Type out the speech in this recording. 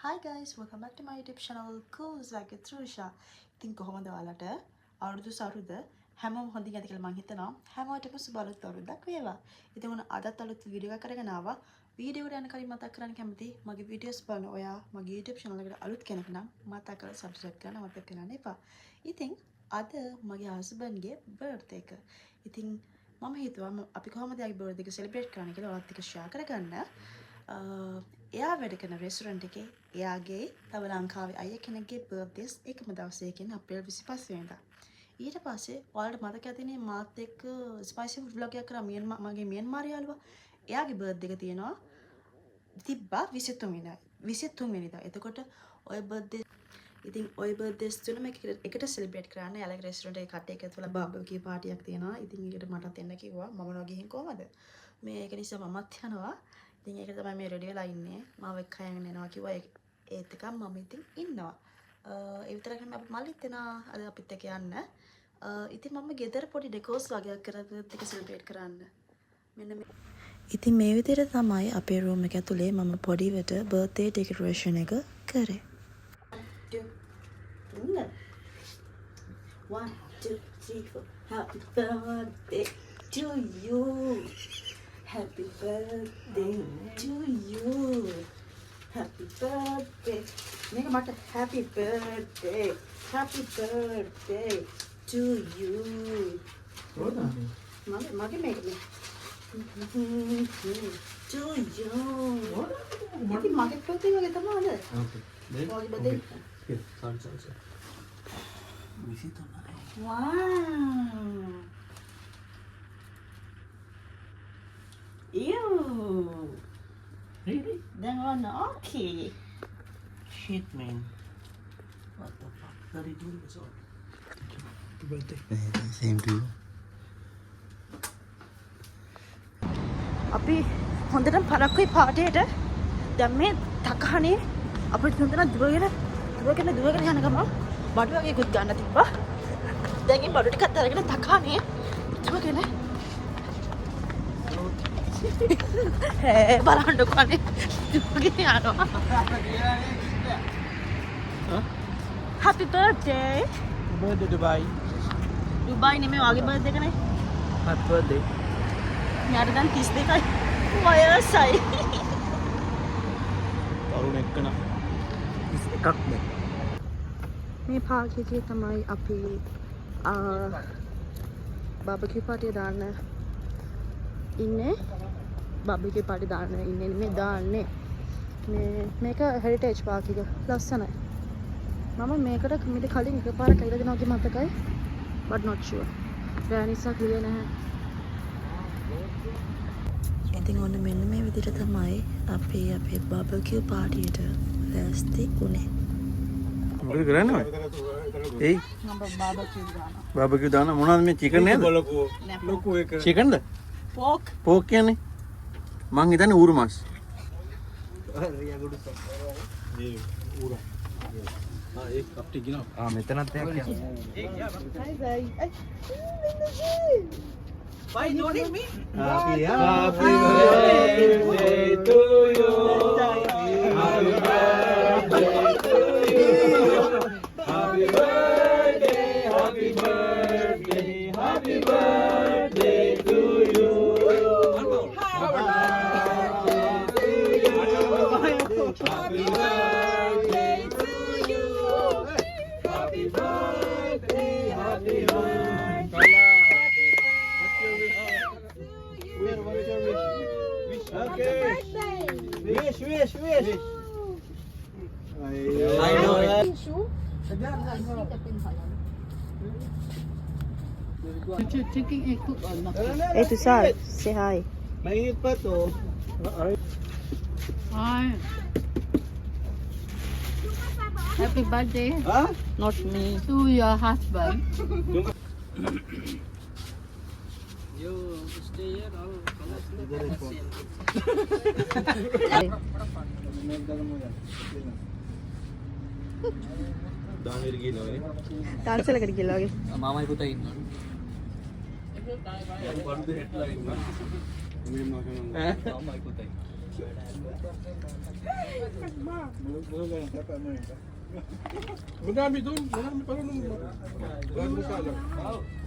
Hi guys, welcome back to my YouTube channel Cool Zag with Trusha. ඉතින් කොහොමද ඔයාලට අවුරුදු සරුද හැමෝම හොඳින් ඇති කියලා මම හිතනවා. හැමෝටම සුබ අලුත් අවුරුද්දක් වේවා. ඉතින් මොන අදත් අලුත් වීඩියෝ එකක් අරගෙන ආවා. වීඩියෝ එකට යන කලින් මතක් කරන්න කැමති මගේ වීඩියෝස් බලන ඔයා මගේ YouTube channel එකට අලුත් කෙනෙක් නම් මතක් කරලා subscribe කරන්න මතක් කරන්න එපා. ඉතින් අද මගේ husband ගේ birthday එක. ඉතින් මම හිතුවා අපි කොහොමද යාගේ birthday එක celebrate කරන්න කියලා ඔයත් එක්ක share කරගන්න. එයා වැඩ කරන රෙස්ටොරන්ට් එකේ එයාගේ තව ලංකාවේ අයියා කෙනෙක්ගේ බර්ත්ඩේස් එකම දවසේ කියන්නේ අප්‍රේල් 25 වෙනිදා. ඊට පස්සේ ඔයාලට මතක ඇතිනේ මාත් එක්ක ස්පයිසි ෆුඩ් vlog එකක් කරා මගේ මියන්මාර් යාළුවා. එයාගේ බර්ත්ඩේ එක තියෙනවා තිබ්බා 23 වෙනිදා. එතකොට ඔය බර්ත්ඩේ ඉතින් ඔය බර්ත්ඩේස් තුනම එකට සෙලිබ්‍රේට් කරන්න යාළුවාගේ රෙස්ටොරන්ට් එකේ කට්ටිය එකතු වෙලා බාබකියු පාටියක් තියෙනවා. ඉතින් ඒකට මටත් එන්න කිව්වා. මම නෝ ගිහින් කොහමද? මේක නිසා මමත් යනවා. ඉතින් ඒක තමයි මේ රෙඩි වෙලා ඉන්නේ. මාව එක්කයන් එනවා කිව්වා. ඒත් එකක් මම ඉතින් ඉන්නවා. ඒ විතරක් නෙමෙයි අපි මල්ලිත් එනවා අද අපිත් එක්ක යන්න. ඉතින් මම ගෙදර පොඩි ඩෙකෝස් වගේක් කරලා ටික සෙලිබ්‍රේට් කරන්න. මෙන්න මේ ඉතින් මේ විදිහට තමයි අපේ රූම් එක ඇතුලේ මම පොඩිවට බර්ත්ඩේ ඩෙකරේෂන් එක කරේ. 1 2 3 4 Happy birthday to you. Happy birthday to you. Happy birthday. Make a matter. Happy birthday. Happy birthday to you. What? Mage make me. To you. What? Mage birthday wage tamana. Okay. Mage birthday. Here. Sorry. Visit on. Wow. Ew. Really? Then on okay. Shit, man. What the fuck? 32 years old. Happy birthday. Same to you. අපි හොඳටම පරක්කුයි පාටියට දැන් මේ තකහනේ අපිට හොඳට දුවගෙන යන ගමන් බඩු වගේ කුත් ගන්න තිබ්බා. දැන් මේ බඩු ටිකත් අරගෙන තකහනේ දුවගෙන බලන්නකො අනේ දුවගෙන යනවා. Happy birthday. Birthday Dubai. Dubai නෙමෙයි වගේ බර්ත්ඩේ එකනේ. Happy birthday. යාට දැන් 32යි වයසයි. තරුණ එක්කන. එකක් නේ. මේ පාක් එකේ තමයි අපි බාබකියු පාටිය දාන්න ඉන්නේ. බාබකියු පාටි දාන්න ඉන්නේ නෙමෙයි දාන්නේ. මේක හෙරිටේජ් පාක් එක. ලස්සනයි. මම මේකට මීට කලින් එකපාරක් ඇවිල්ලා දෙනවා වගේ මතකයි. but not sure. රෑ නිසා ක්ලියර් නැහැ. ඉතින් ඔන්න මෙන්න මේ විදිහට තමයි අපි අපේ බාබකියු පාටියට ලෑස්ති වුණේ. මොකද කරන්නේ? ඒයි මම බාබකියු දානවා. බාබකියු දාන මොනවද මේ චිකන් නේද? ලොකු එක. චිකන්ද? පෝක්. පෝක් කියන්නේ? මං හිතන්නේ ඌරු මාස්. एक कपटी गिना हां मैं इतना तय किया Hi bye. Why nodding me? happy birthday to you happy birthday to you happy birthday happy birthday happy birthday to you happy birthday to you happy birthday happy birthday what is your wish? Okay. Wish. I know it. Chicken egg cook or not? Hey Tushar, say hi. Mainit pa to. Hi. Happy birthday Ha? Not me. to your husband. You stay here or දානෙර ගිහලා වගේ. තාන්සලකට ගිහලා වගේ. මාමයි පුතා ඉන්නවා. බඩු දෙහෙట్లా ඉන්නවා. ඈ මාමයි පුතා. Madami doon. Marami pa rin. Marami pa lang.